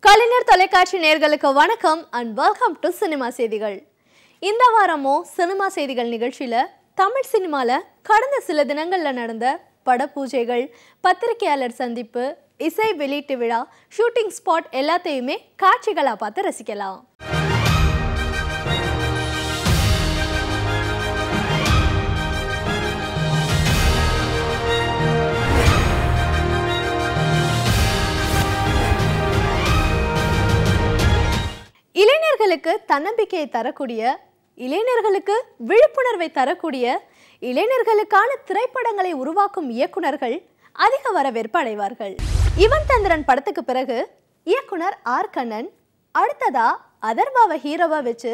கலைஞர் தொலைக்காட்சி நேயர்களுக்கு வணக்கம் and welcome to சினிமா செய்திகள். இந்த வாரமோ சினிமா செய்திகள் நிகழ்ச்சியில தமிழ் சினிமால கடந்த சில தினங்கள்ல நடந்த பட பூஜைகள், பத்திரிகையாளர் சந்திப்பு, இசை வெளியீட்டு விழா, ஷூட்டிங் ஸ்பாட் எல்லாத்தையுமே காட்சிகளா பார்த்து ரசிக்கலாம். இளைஞர்களுக்கு தன்னம்பிக்கையை தரக்கூடிய, இளைஞர்களுக்கு விழிப்புணர்வை தரக்கூடிய, இளைஞர்களுக்கான திரைப்படங்களை உருவாக்கும் இயக்குனர்கள் அதிக வரவேற்பு அடைவார்கள். இவன் தந்திரன் படத்துக்கு பிறகு இயக்குனர் ஆர் கண்ணன் அடுத்ததா அதர்வாவை ஹீரோவா வச்சு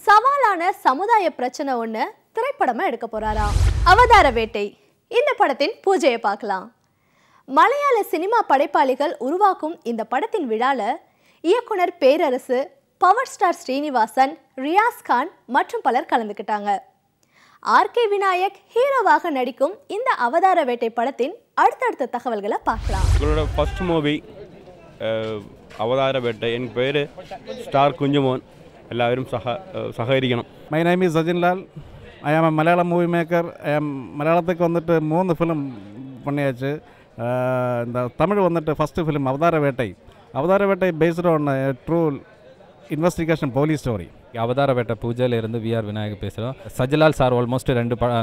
சவாலான சமுதாய பிரச்சனை ஒன்று திரைப்படமா எடுக்க போறாராம். அவதார வேட்டை இந்த படத்தின் பூஜையை பார்க்கலாம். மலையாள சினிமா படைப்பாளிகள் உருவாக்கும் இந்த படத்தின் விழால இயக்குனர் பேரரசு, பவர் ஸ்டார் ஸ்ரீனிவாசன், ரியாஸ் கான் மற்றும் பலர் கலந்துக்கிட்டாங்க. ஆர்கே விநாயக் ஹீரோவாக நடிக்கும் இந்த அவதார வேட்டை படத்தின் அடுத்தடுத்த தகவல்களை பார்க்கலாம். உங்களோட ஃபர்ஸ்ட் மூவி அவதார வேட்டை. என் பேர் ஸ்டார் குஞ்சுமோன். எல்லாரும் சககரிக்கணும். My name is Sajinlal. I am Malayala movie maker. மலையாளத்துக்கு வந்துட்டு 3 ஃபிலிம் பண்ணியாச்சு. இந்த தமிழ் வந்துட்டு ஃபஸ்ட்டு ஃபிலிம் அவதார வேட்டை. அவதார வேட்டை based on true investigation police story. அவதார வேட்டை பூஜையிலிருந்து விஆர் விநாயக் பேசுகிறோம். சஜிலால் சார் ஆல்மோஸ்ட்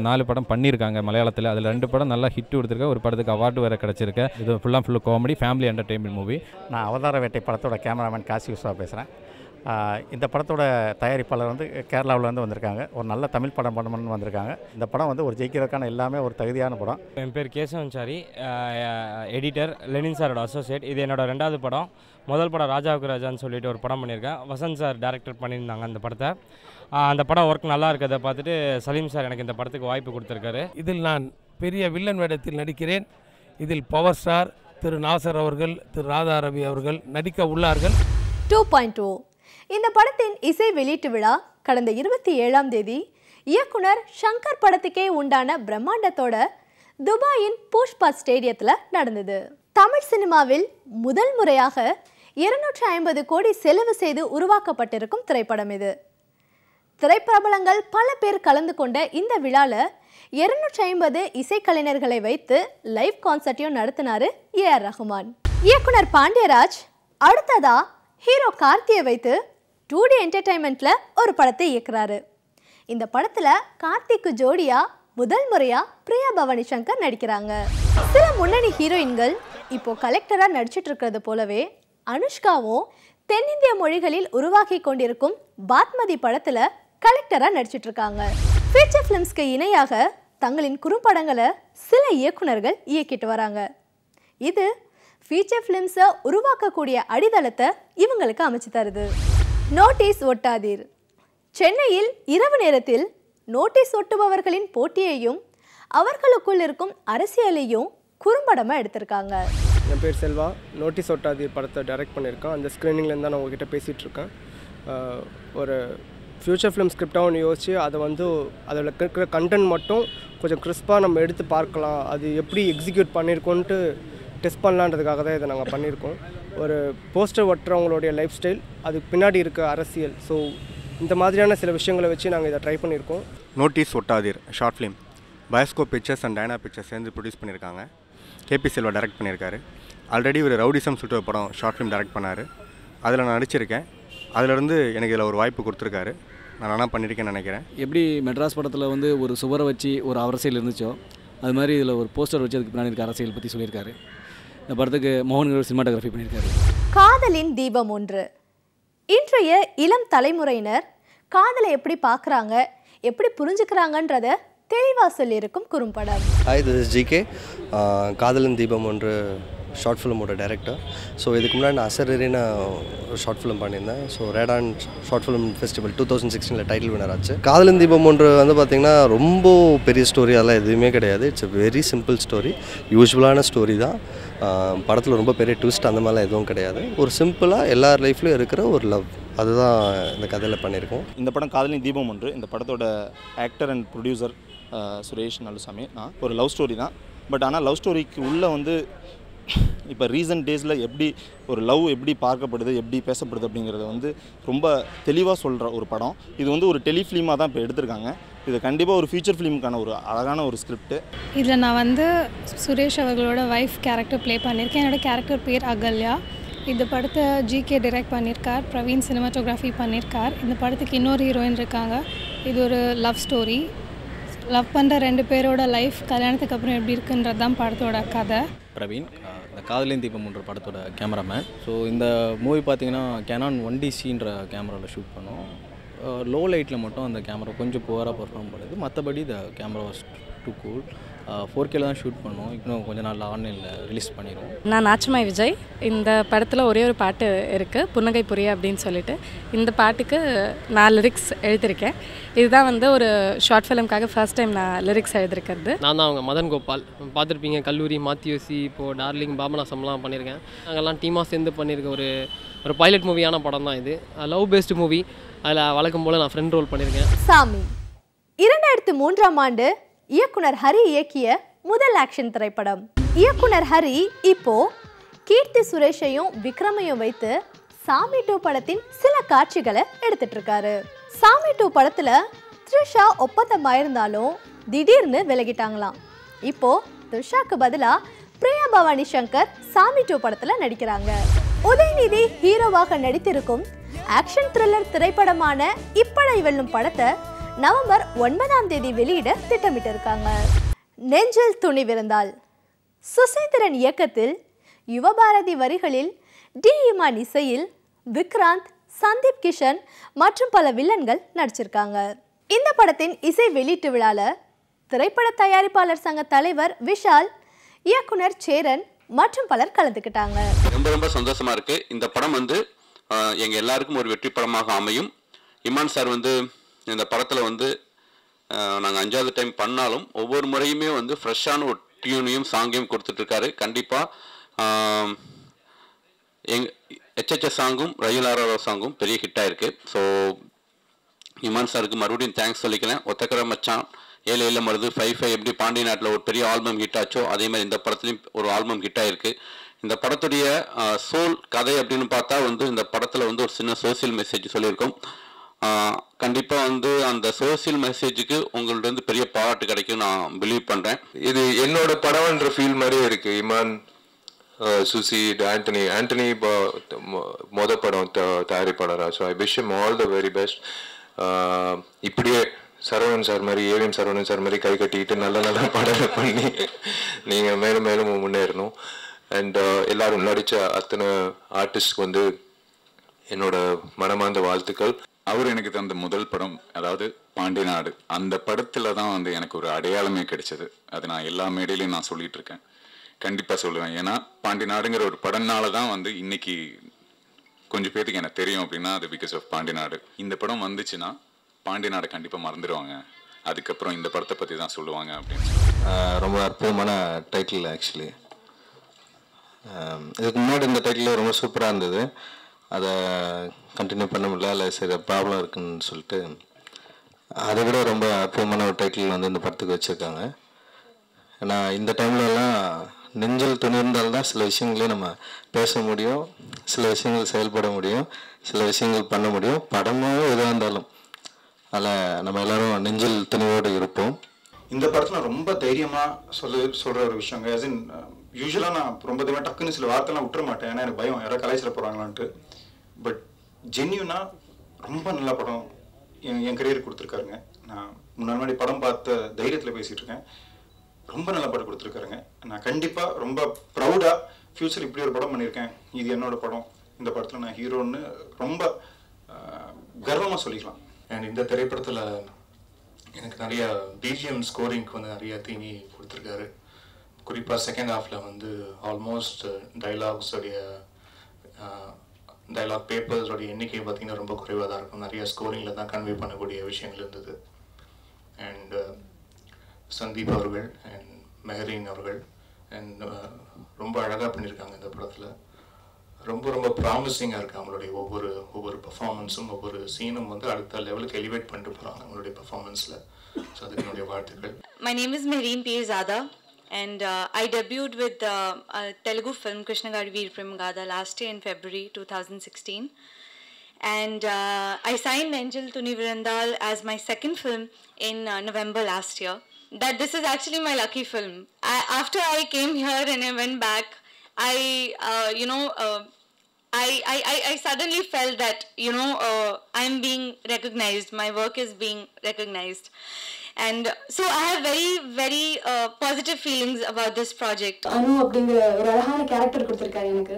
4 படம் பண்ணியிருக்காங்க மலையாளத்தில். அதில் 2 படம் நல்லா ஹிட் கொடுத்துருக்க, ஒரு படத்துக்கு அவார்டு வேறு கிடச்சிருக்கு. இது ஃபுல்லாக காமெடி, ஃபேமிலி என்டர்டெயின்மெண்ட் மூவி. நான் அவதார வேட்டை படத்தோட கேமராமேன் காசி உஷா பேசுகிறேன். இந்த படத்தோட தயாரிப்பாளர் கேரளாவிலேருந்து வந்திருக்காங்க. ஒரு நல்ல தமிழ் படம் பண்ணணும்னு வந்திருக்காங்க. இந்த படம் ஒரு ஜெயிக்கிறதுக்கான எல்லாமே ஒரு தகுதியான படம். என் பேர் கேசவன் சாரி, எடிட்டர், லெனின் சாரோட அசோசியேட். இது என்னோட 2வது படம். முதல் படம் ராஜாவுக்கு ராஜான்னு சொல்லிட்டு ஒரு படம் பண்ணியிருக்கேன். வசந்த் சார் டைரக்டர் பண்ணியிருந்தாங்க அந்த படத்தை. அந்த படம் ஒர்க் நல்லா இருக்கிறத பார்த்துட்டு சலீம் சார் எனக்கு இந்த படத்துக்கு வாய்ப்பு கொடுத்துருக்காரு. இதில் நான் பெரிய வில்லன் வேடத்தில் நடிக்கிறேன். இதில் பவர் ஸ்டார் திரு நாசர் அவர்கள், திரு ராதா ரவி அவர்கள் நடிக்க உள்ளார்கள். 2.2 இந்த படத்தின் இசை வெளியீட்டு விழா கடந்த 27ஆம் தேதி இயக்குனர் ஷங்கர் படத்துக்கே உண்டான பிரம்மாண்டத்தோட துபாயின் புஷ்பா ஸ்டேடியத்தில் நடந்தது. தமிழ் சினிமாவில் முதல் முறையாக 250 கோடி செலவு செய்து உருவாக்கப்பட்டிருக்கும் திரைப்படம் இது. திரைப்பிரபலங்கள் பல பேர் கலந்து கொண்ட இந்த விழால 250 இசைக்கலைஞர்களை வைத்து லைவ் கான்சர்ட்டையும் நடத்தினாரு ஏஆர் ரஹ்மான். இயக்குனர் பாண்டியராஜ் அடுத்ததா ஹீரோ கார்த்தியை வைத்து 2D என்டர்டைன்மெண்ட்ல ஒரு படத்தை இயக்குறாரு. இந்த படத்துல கார்த்திக்கு ஜோடியா முதல் முறையா பிரியா பவானி சங்கர் நடிக்கிறாங்க. சில முன்னணி ஹீரோயின்கள் இப்போ கலெக்டரா நடிச்சிட்டு இருக்கிறது போலவே அனுஷ்காவும் தென்னிந்திய மொழிகளில் உருவாக்கி கொண்டிருக்கும் பாத்மதி படத்துல கலெக்டரா நடிச்சிட்டு இருக்காங்க. ஃபீச்சர் ஃபிலிம்ஸ்க்கு இணையாக தங்களின் குறும்படங்களை சில இயக்குனர்கள் இயக்கிட்டு வராங்க. இது ஃபீச்சர் ஃபிலிம்ஸை உருவாக்கக்கூடிய அடித்தளத்தை இவங்களுக்கு அமைச்சு தருது. நோட்டீஸ் ஒட்டாதீர். சென்னையில் இரவு நேரத்தில் நோட்டீஸ் ஒட்டுபவர்களின் போட்டியையும் அவர்களுக்குள் இருக்கும் அரசியலையும் குறும்படமாக எடுத்திருக்காங்க. என் பேர் செல்வா. நோட்டீஸ் ஒட்டாதீர் படத்தை டைரக்ட் பண்ணியிருக்கேன். அந்த ஸ்க்ரீனிங்லேருந்து தான் நான் உங்ககிட்ட பேசிகிட்ருக்கேன். ஒரு ஃப்யூச்சர் ஃபிலிம் ஸ்கிரிப்டாக ஒன்று யோசித்து அதை அதில் இருக்கிற கண்டென்ட் மட்டும் கொஞ்சம் கிறிஸ்பாக நம்ம எடுத்து பார்க்கலாம், அது எப்படி எக்ஸிக்யூட் பண்ணியிருக்கோன்ட்டு டெஸ்ட் பண்ணலான்றதுக்காக தான் இதை நாங்கள் பண்ணியிருக்கோம். ஒரு போஸ்டர் ஒட்டுறவங்களுடைய லைஃப் ஸ்டைல், அதுக்கு பின்னாடி இருக்க அரசியல், ஸோ இந்த மாதிரியான சில விஷயங்களை வச்சு நாங்கள் இதை ட்ரை பண்ணியிருக்கோம். நோட்டீஸ் ஒட்டாதீர் short film bioscope pictures and Dyna pictures சேர்ந்து ப்ரொடியூஸ் பண்ணியிருக்காங்க. கேபி செல்வா டைரக்ட் பண்ணியிருக்காரு. ஆல்ரெடி ஒரு ரவுடிசம் சொல்லிட்டு ஒரு படம் ஷார்ட் ஃபிலிம் டைரக்ட் பண்ணார். அதில் நான் நடிச்சிருக்கேன். அதிலேருந்து எனக்கு இதில் ஒரு வாய்ப்பு கொடுத்துருக்காரு. நான் நல்லா பண்ணியிருக்கேன்னு நினைக்கிறேன். எப்படி மெட்ராஸ் படத்தில் ஒரு சுவரை வச்சு ஒரு அரசியல் இருந்துச்சோ, அது மாதிரி இதில் ஒரு போஸ்டர் வச்சு அதுக்கு பின்னாடி இருக்க அரசியல் பற்றி சொல்லியிருக்காரு. இந்த படத்துக்கு மோகன் சினிமாட்டோகிராஃபி பண்ணியிருக்காரு. காதலின் தீபம் 1. இன்றைய இளம் தலைமுறையினர் காதலை எப்படி பார்க்குறாங்க, எப்படி புரிஞ்சுக்கிறாங்கன்றத தெளிவாக சொல்லியிருக்கும் குறும்படம். Hi, this is GK. காதலின் தீபம் 1 ஷார்ட் ஃபிலிமோட டைரக்டர். ஸோ இதுக்கு முன்னாடி நான் அசரேன்னு ஒரு ஷார்ட் ஃபிலிம் பண்ணியிருந்தேன். So Radon short film festival 2016 title வினர் ஆச்சு. காதலின் தீபம் 1 பார்த்திங்கன்னா ரொம்ப பெரிய ஸ்டோரி அதெல்லாம் எதுவுமே கிடையாது. It's a very simple story, யூஸ்வலான ஸ்டோரி தான். படத்தில் ரொம்ப பெரிய ட்விஸ்ட் அந்த மாதிரிலாம் எதுவும் கிடையாது. ஒரு சிம்பிளாக எல்லார் லைஃப்லையும் இருக்கிற ஒரு லவ், அதுதான் இந்த கதையில் பண்ணியிருக்கோம். இந்த படம் காதலின் தீபம் 1. இந்த படத்தோட actor and producer Suresh Nallusamy. ஒரு லவ் ஸ்டோரி தான். பட் ஆனால் லவ் ஸ்டோரிக்கு உள்ளே இப்போ ரீசன்ட் டேஸில் எப்படி ஒரு லவ் எப்படி பார்க்கப்படுது, எப்படி பேசப்படுது அப்படிங்கிறத வந்து ரொம்ப தெளிவாக சொல்கிற ஒரு படம். இது வந்து ஒரு டெலிஃபிலிமாக தான் இப்போ எடுத்திருக்காங்க. இது கண்டிப்பாக ஒரு ஃபியூச்சர் ஃபிலிமுக்கான ஒரு அழகான ஒரு ஸ்கிரிப்ட். இதில் நான் வந்து சுரேஷ் அவர்களோட ஒய்ஃப் கேரக்டர் ப்ளே பண்ணியிருக்கேன். என்னோடய கேரக்டர் பேர் அகல்யா. இந்த படத்தை ஜிகே டைரக்ட் பண்ணியிருக்கார், பிரவீன் சினிமாட்டோகிராஃபி பண்ணியிருக்கார். இந்த படத்துக்கு இன்னொரு ஹீரோயின் இருக்காங்க. இது ஒரு லவ் ஸ்டோரி. லவ் பண்ணுற 2 பேரோட லைஃப் கல்யாணத்துக்கு அப்புறம் எப்படி இருக்குன்றது தான் படத்தோட கதை. பிரவீன், இந்த காதலின் தீபம்ன்ற படத்தோட கேமராமேன். ஸோ இந்த மூவி பார்த்தீங்கன்னா கேனான் 1DC கேமராவில் ஷூட் பண்ணோம். லோ லைட்டில் மட்டும் அந்த கேமரா கொஞ்சம் புவராக பர்ஃபார்ம் பண்ணுது. மற்றபடி இந்த camera was two cool. 4K தான் ஷூட் பண்ணோம். இன்னும் கொஞ்சம் நாள் ஆன்லைனில் ரிலீஸ் பண்ணிடுவோம். நான் நாச்சமாய் விஜய். இந்த படத்தில் ஒரே ஒரு பாட்டு இருக்குது, புன்னகை புரிய அப்படின்னு சொல்லிட்டு. இந்த பாட்டுக்கு நான் லிரிக்ஸ் எழுதியிருக்கேன். இதுதான் வந்து ஒரு ஷார்ட் ஃபிலிம்காக ஃபர்ஸ்ட் டைம் நான் லிரிக்ஸ் எழுதியிருக்கிறது. நான் தான் அவங்க மதன் கோபால். பார்த்துருப்பீங்க கல்லூரி, மாத்தியோசி, இப்போது டார்லிங், பாபநாசம்லாம் பண்ணியிருக்கேன். நாங்கள்லாம் டீமாக சேர்ந்து பண்ணியிருக்க ஒரு பைலட் மூவியான படம் தான் இது. Love based movie. அதில் வழக்கம் போல் நான் ஃப்ரெண்ட் ரோல் பண்ணியிருக்கேன். சாமி 2003ஆம் ஆண்டு இயக்குனர் ஹரி இயக்கிய முதல் ஆக்ஷன் திரைப்படம். இயக்குனர் ஹரி இப்போ கீர்த்தி சுரேஷையும் விக்ரமையும் வைத்து சாமி 2 படத்தின் சில காட்சிகளை எடுத்துட்டு இருக்காரு. சாமி 2 படத்துல த்ரிஷா ஒப்பந்தமாயிருந்தாலும் திடீர்னு விலகிட்டாங்களாம். இப்போ த்ரிஷாக்கு பதிலா பிரியா பவானி சங்கர் சாமி 2 படத்துல நடிக்கிறாங்க. உதயநிதி ஹீரோவாக நடித்திருக்கும் ஆக்ஷன் த்ரில்லர் திரைப்படமான இப்படை வெல்லும் படத்தை நவம்பர் 9ஆம் தேதி வெளியிட திட்டமிட்டு இருக்காங்க. நெஞ்சில் துணிவிருந்தால் சுசீந்திரன் இயக்கத்தில் யுவபாரதி வரிகளில் டி இமான் இசையில் விக்ராந்த், சந்தீப் கிஷன் மற்றும் பல வில்லன்கள் நடிச்சிருக்காங்க. இந்த படத்தின் இசை வெளியீட்டு விழால திரைப்பட தயாரிப்பாளர் சங்க தலைவர் விஷால், இயக்குனர் சேரன் மற்றும் பலர் கலந்துக்கிட்டாங்க. ரொம்ப சந்தோஷமா இருக்கு. இந்த படம் வந்து எங்க எல்லாருக்கும் ஒரு வெற்றி படமாக அமையும். இமான் சார் வந்து இந்த படத்தில் வந்து நாங்கள் 5வது டைம் பண்ணாலும் ஒவ்வொரு முறையுமே வந்து ஃப்ரெஷ்ஷான ஒரு டியூனையும் சாங்கையும் கொடுத்துட்ருக்காரு. கண்டிப்பாக HHS சாங்கும் ரயிலாரோ சாங்கும் பெரிய ஹிட்டாக இருக்குது. ஸோ இமான் சாருக்கு மறுபடியும் தேங்க்ஸ் சொல்லிக்கிறேன். ஒத்தக்கர மச்சான், 7 மருது, 5 எப்படி பாண்டி நாட்டில் ஒரு பெரிய ஆல்பம் ஹிட் ஆச்சோ அதே மாதிரி இந்த படத்துலையும் ஒரு ஆல்பம் ஹிட் ஆகிருக்கு. இந்த படத்துடைய சோல் கதை அப்படின்னு பார்த்தா வந்து இந்த படத்தில் வந்து ஒரு சின்ன சோசியல் மெசேஜ் சொல்லியிருக்கோம். கண்டிப்பாக வந்து அந்த சோசியல் மெசேஜுக்கு உங்கள்ட்ட வந்து பெரிய பாராட்டு கிடைக்கும் நான் பிலீவ் பண்ணுறேன். இது என்னோட படம்ன்ற ஃபீல் மாதிரியே இருக்குது. இமான், சுசி, ஆண்டனி மொதல் படம் தயாரிப்பாளராக. So I wish him all the very best. இப்படியே சரவணன் சார் மாதிரி, ஏவிஎம் சரவணன் சார் மாதிரி கை கட்டிக்கிட்டு நல்ல படங்களை பண்ணி நீங்கள் மேலும் முன்னேறணும். அண்ட் எல்லாரும் நடித்த அத்தனை ஆர்டிஸ்ட்க்கு வந்து என்னோட மனமார்ந்த வாழ்த்துக்கள். அவர் எனக்கு தந்த முதல் படம், அதாவது பாண்டி நாடு, அந்த படத்தில் தான் வந்து எனக்கு ஒரு அடையாளமே கிடைச்சது. அது நான் எல்லா மேடையிலையும் நான் சொல்லிட்டு இருக்கேன், கண்டிப்பாக சொல்லுவேன். ஏன்னா பாண்டி நாடுங்கிற ஒரு படம்னால தான் வந்து இன்னைக்கு கொஞ்சம் பேருக்கு எனக்கு தெரியும் அப்படின்னா அது பிகாஸ் ஆஃப் பாண்டி நாடு. இந்த படம் வந்துச்சுன்னா பாண்டி நாடை கண்டிப்பாக மறந்துடுவாங்க, அதுக்கப்புறம் இந்த படத்தை பற்றி தான் சொல்லுவாங்க அப்படின்னு. ரொம்ப அற்புதமான டைட்டில். ஆக்சுவலி இதுக்கு முன்னாடி இந்த டைட்டில் ரொம்ப சூப்பராக இருந்தது. அதை கண்டினியூ பண்ண முடியல, இல்லை சரி ப்ராப்ளம் இருக்குன்னு சொல்லிட்டு அதை விட ரொம்ப அற்புதமான ஒரு டைட்டில் வந்து இந்த படத்துக்கு வச்சுருக்காங்க. ஏன்னா இந்த டைம்லலாம் நெஞ்சில் துணிர்ந்தால்தான் சில விஷயங்களே நம்ம பேச முடியும், சில விஷயங்கள் செயல்பட முடியும், சில விஷயங்கள் பண்ண முடியும். படமாக எதாக இருந்தாலும் அதில் நம்ம எல்லோரும் நெஞ்சில் துணிவோடு இருப்போம். இந்த படத்தில் நான் ரொம்ப தைரியமாக சொல்கிற ஒரு விஷயங்க. ஆஸ் இன் யூஸ்வலாக நான் ரொம்ப தைரியமாக டக்குன்னு சில வார்த்தைலாம் விட்டுற மாட்டேன், ஏன்னா எனக்கு பயம் யாராவது கலாய்ச்சிட போகிறாங்களான்ட்டு. பட் ஜென்யூனாக ரொம்ப நல்ல படம் என் கரியருக்கு கொடுத்துருக்காருங்க. நான் முன்னாடி படம் பார்த்த தைரியத்தில் பேசிகிட்டு இருக்கேன். ரொம்ப நல்ல படம் கொடுத்துருக்காருங்க. நான் கண்டிப்பாக ரொம்ப ப்ரௌடாக ஃப்யூச்சர் இப்படி ஒரு படம் பண்ணியிருக்கேன், இது என்னோடய படம், இந்த படத்தில் நான் ஹீரோன்னு ரொம்ப கர்வமாக சொல்லிக்கலாம். அண்ட் இந்த திரைப்படத்தில் எனக்கு நிறைய பிஜிஎம் ஸ்கோரிங்க்கு வந்து நிறைய தீனி கொடுத்துருக்காரு. குறிப்பாக செகண்ட் ஹாஃபில் வந்து ஆல்மோஸ்ட் டைலாக் பேப்பர்ஸோடைய எண்ணிக்கை பார்த்திங்கன்னா ரொம்ப குறைவாக தான் இருக்கும். நிறைய ஸ்கோரிங்கில் தான் கன்வே பண்ணக்கூடிய விஷயங்கள் இருந்தது. அண்ட் சந்தீப் அவர்கள் அண்ட் மெஹரீன் அவர்கள் அண்ட் ரொம்ப அழகாக பண்ணியிருக்காங்க இந்த படத்தில். ரொம்ப ப்ராமிசிங்காக இருக்குது அவங்களுடைய ஒவ்வொரு பர்ஃபார்மன்ஸும், ஒவ்வொரு சீனும் வந்து அடுத்த லெவலுக்கு எலிவேட் பண்ணிட்டு போகிறாங்க அவங்களுடைய பர்ஃபார்மன்ஸில். ஸோ அதுக்கு என்னுடைய வாழ்த்துக்கள். My name is Mehreen P. Zada. And I debuted with a Telugu film, Krishnagadi Veer Premagada, last year in February 2016. And I signed Nenjil Thunivirandal as my second film in November last year. That this is actually my lucky film. After I came here and I went back, I suddenly felt that, I'm being recognized, my work is being recognized. And so I have very, very positive feelings about this project. Anu அப்படிங்கிற ஒரு அழகான character கொடுத்திருக்காரு எனக்கு.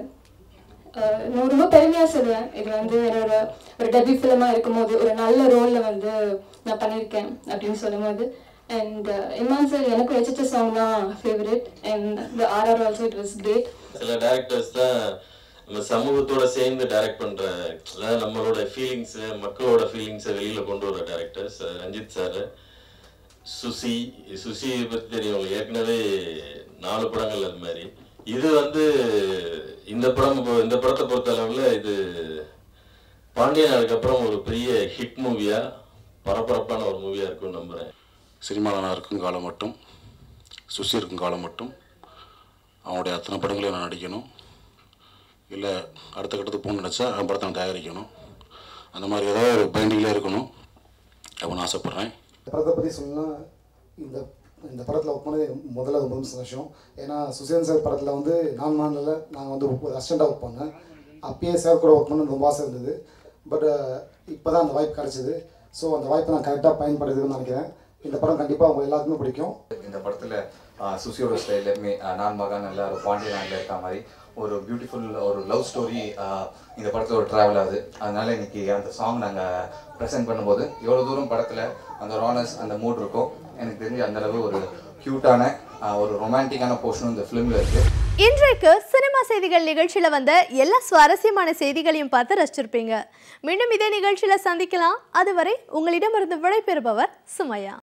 நான் ரொம்ப பெருமையா சொல்லுவேன். இது வந்து என்னோட ஒரு டெபியூ ஃபிலிமா இருக்கும்போது ஒரு நல்ல ரோல்ல வந்து நான் பண்ணியிருக்கேன் அப்படின்னு சொல்லும்போது and Iman sir எனக்கு HHS song தான் favorite and the RR also it was great. சில டைரக்டர்ஸ் தான் நம்ம சமூகத்தோட சேர்ந்து டைரக்ட் பண்ற நம்மளோட ஃபீலிங்ஸ் மக்களோட ஃபீலிங்ஸை வெளியில கொண்டு வர டைரக்டர்ஸ். ரஞ்சித் சார், சுசி பற்றி தெரியும், ஏற்கனவே 4 படங்கள் அது மாதிரி. இது வந்து இந்த படத்தை பொறுத்த அளவில் இது பாண்டியன் அதுக்கப்புறம் ஒரு பெரிய ஹிட் மூவியாக பரபரப்பான ஒரு மூவியாக இருக்கும்னு நம்புகிறேன். சினிமாவில் நான் இருக்கும் காலம் மட்டும், சுசி இருக்கும் காலம் மட்டும் அவனுடைய அத்தனை படங்களையும் நான் நடிக்கணும், இல்லை அடுத்த கட்டத்துக்கு போகணும்னு நினச்சா அந்த படத்தை நான் தயாரிக்கணும், அந்த மாதிரி ஏதாவது ஒரு பைண்டிங்கில் இருக்கணும் அப்படின்னு ஆசைப்பட்றேன். படத்தை பற்றி சொன்னால் இந்த படத்தில் ஒர்க் பண்ணது முதல்ல ரொம்ப சந்தோஷம். ஏன்னா சுசேன் சார் படத்தில் வந்து 4 மாநில நாங்கள் வந்து ஒரு அசிஸ்டண்ட்டாக ஒர்க் பண்ணேன். அப்பயே சார் கூட ஒர்க் பண்ண ரொம்ப ஆசை இருந்தது. பட் இப்போ தான் அந்த வாய்ப்பு கிடச்சிது. ஸோ அந்த வாய்ப்பை நான் கரெக்டாக பயன்படுத்துதுன்னு நினைக்கிறேன். இந்த படம் கண்டிப்பாக அவங்க எல்லாருக்குமே பிடிக்கும். இந்த படத்தில் சுசியோட ஸ்டைலுமே நான் மகான் நல்ல ஒரு பாண்டிய நாட்டில் இருக்க மாதிரி ஒரு பியூட்டிஃபுல் ஒரு லவ் ஸ்டோரி இந்த படத்தில் ஒரு ட்ராவல் ஆகுது. அதனால இன்னைக்கு அந்த சாங் நாங்கள் ப்ரெசென்ட் பண்ணும்போது எவ்வளோ தூரம் படத்தில் அந்த ரானஸ் அந்த மூட் இருக்கும் எனக்கு தெரிஞ்சு அந்தளவு ஒரு க்யூட்டான ஒரு ரொமான்டிக்கான போர்ஷனும் இந்த ஃபிலிமில் இருக்குது. இன்றைக்கு சினிமா செய்திகள் நிகழ்ச்சியில் வந்த எல்லா சுவாரஸ்யமான செய்திகளையும் பார்த்து ரசிச்சிருப்பீங்க. மீண்டும் இதே நிகழ்ச்சியில் சந்திக்கலாம். அதுவரை உங்களிடமிருந்து விடைபெறுபவர் சுமையா.